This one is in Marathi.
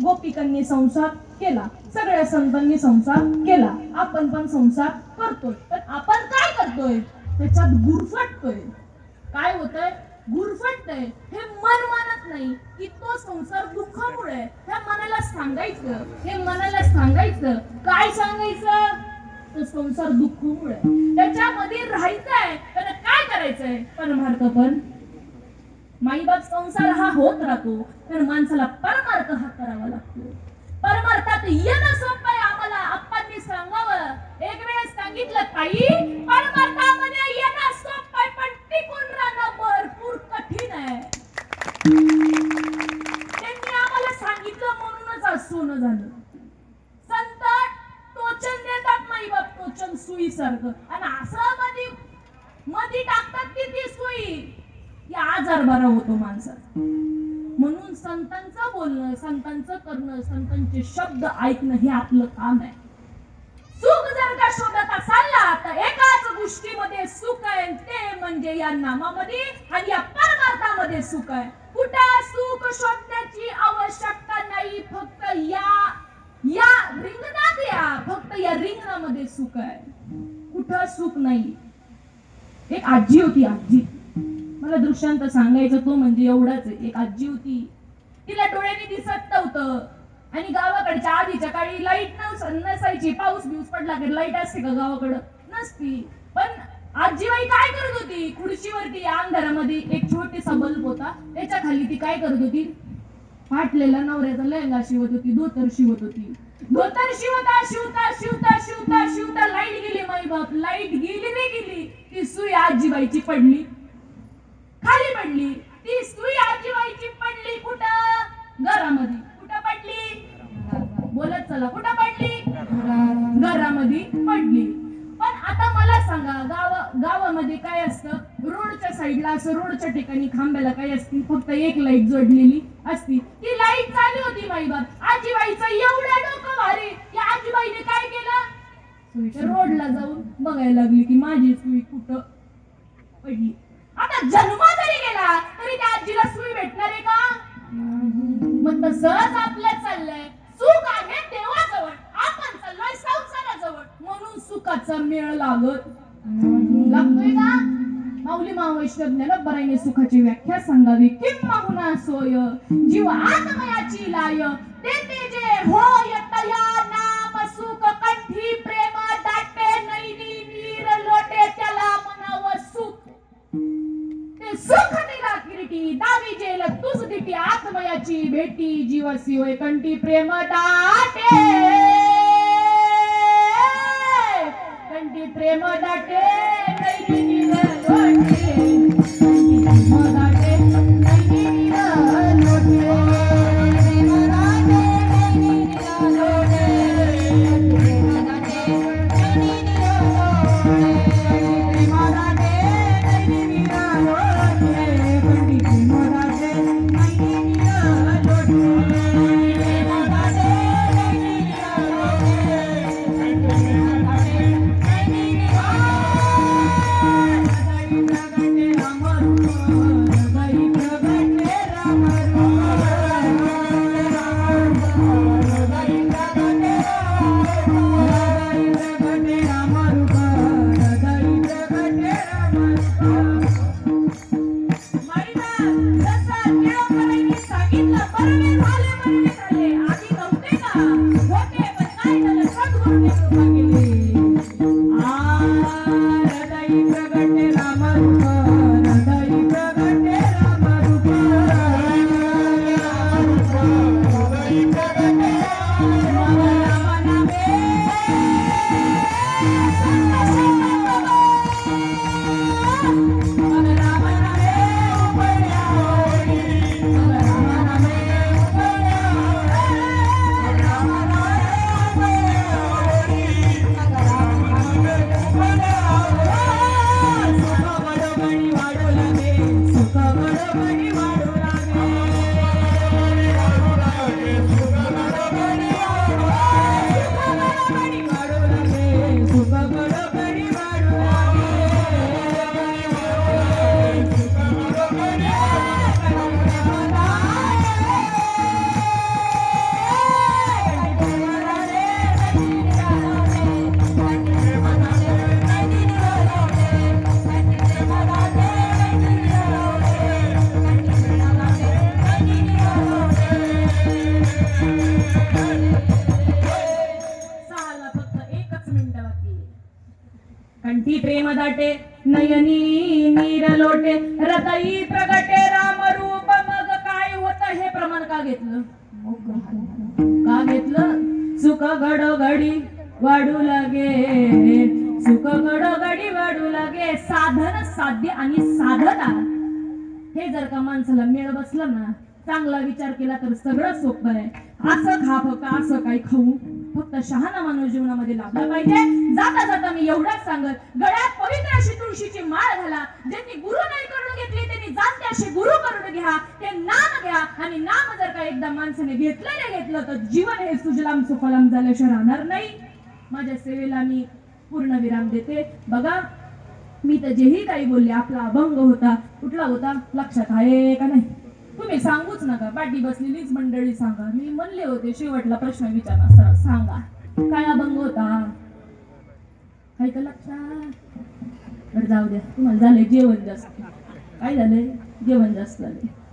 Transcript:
गोपिकांनी संसार केला, सगळ्या संतांनी संसार केला, आपण पण संसार करतोय. पण आपण काय करतोय? त्याच्यात गुरफटतोय. काय होतंय? गुरफटतंय. हे मन मानत नाही की तो संसार दुःखामुळे. ह्या मनाला सांगायचं, हे मनाला सांगायचं. काय सांगायचं? तो संसार दुःखामुळे, त्याच्यामध्ये राहायचंय. त्याला काय करायचंय? परमार्थ. पण माईबाप संसार हा होत राहतो, तर माणसाला परमार्थ हा करावा लागतो. परमार्थात येणं सोपं आहे. आम्हाला आप्पांनी सांगावं, एक वेळेस सांगितलं, ताई परमार्थामध्ये येणं सोपं आहे, पण टिकून राहणं भरपूर कठीण आहे. त्यांनी आम्हाला सांगितलं म्हणूनच आज सोनं झालं. संत टोचन देतात माईबाप, टोचन सुई सारखं, आणि असं मध्ये टाकतात की ती सुई, की आजार बरा होतो माणसाचा. म्हणून संतांचं बोलणं, संतांचं करणं, संतांचे शब्द ऐकणं हे आपलं काम आहे. सुख जर का शोधत असाल ना, तर एकाच गोष्टीमध्ये सुख आहे, ते म्हणजे या नामामध्ये आणि या परमार्थामध्ये सुख आहे. कुठं सुख शोधण्याची आवश्यकता नाही, फक्त या रिंगणात या, फक्त या रिंगणामध्ये सुख आहे. कुठं सुख नाही. एक आजी होती, आजी, मला दृष्टांत सांगायचं तो म्हणजे एवढाच आहे. एक आजी होती, तिला डोळ्याने दिसत नव्हतं, आणि गावाकडच्या आधीच्या काळी लाईट नसायची. पाऊस बिऊस पडला की लाईट असते का? गावाकडं नसती. पण आजीबाई काय करत होती? खुर्चीवरती अंधारामध्ये एक छोटीसा बल्ब होता, त्याच्या खाली ती काय करत होती? फाटलेला नवऱ्याचा लेहंगा शिवत होती, धोतर शिवत होती. धोतर शिवता शिवता शिवता शिवता शिवता लाईट गेली. माईबाप, लाईट गेली रे गेली. ती सुई आजीबाईची पडली, खाली पडली. ती सुई आजीबाईची पडली कुठं? घरामध्ये. कुठं पडली? बोलत चला. कुठं पडली? घरामध्ये पडली. पण आता मला सांगा, गावामध्ये काय असतं? रोडच्या साईडला, असं रोडच्या ठिकाणी खांब्याला काय असते? फक्त एक लाईट जोडलेली असती. ती लाईट चालू होती. माईबाप, आजीबाईचं एवढं डोकं भारी, या आजीबाईने काय केलं? रोडला जाऊन बघायला लागली की माझी सुई कुठं पडली. आता जन्म जरी गेला तरी त्या आजीला सुई भेटणार आहे का? मग तसंच आपलं चाललंय. सुख आहे देवाजवळ, आपण चाललोय संसाराजवळ, म्हणून सुखाचा मेळ लागतोय का? माऊली महावैष्णव ज्ञानोबरायाने सुखाची व्याख्या सांगावी. किं मागुना सोय जीव आत्मयाची लाय, ते जे होय तया नाम सुख कंठी प्रेम दाटे नैनी नीर लोटे त्याला म्हणावं सुख. ते सुख दिला किरीटी दावी जेल तुझ दिटी आत्मयाची भेटी जीवासी होय कंठी प्रेम दाटे, कंठी प्रेम दाटे नैनी नीर लोटे, कंठी प्रेम दाटे नैनी नीर लोटे. प्रगटे नयनी नीर लोटे हृदयी प्रगटे राम रूप मग काय होत हे प्रमाण का घेतलं का घेतलं सुख घडोघडी वाढू लागे सुख घडोघडी वाढू लागे साधन साध्य आणि साधना हे जर का माणसाला मेळ बसलं ना चांगला विचार केला तर सगळं सोपं आहे असं खा फक्त असं काही खाऊ फक्त शहाणा माणूस जीवनामध्ये लाभला पाहिजे जाता जाता मी एवढंच सांगत गळ्यात पवित्र अशी तुळशीची माळ घाला ज्यांनी गुरु नाही करून घेतली त्यांनी जाणते असे गुरु करून घ्या ते नाम घ्या आणि नाम जर का एकदा माणसाने घेतलं तर जीवन हे सुजलाम सुफलाम झाल्याशिवाय राहणार नाही माझ्या सेवेला मी पूर्ण विराम देते बघा मी तर जेही काही बोलले आपला अभंग होता कुठला होता लक्षात आहे का नाही तुम्ही सांगूच नका पाठी बसलेलीच मंडळी सांगा मी म्हणले होते शेवटला प्रश्न विचारा सांगा काय अभंग होता काय का लक्षात बरं जाऊ द्या तुम्हाला झालंय जेवण जास्त काय झालंय जेवण जास्त झालंय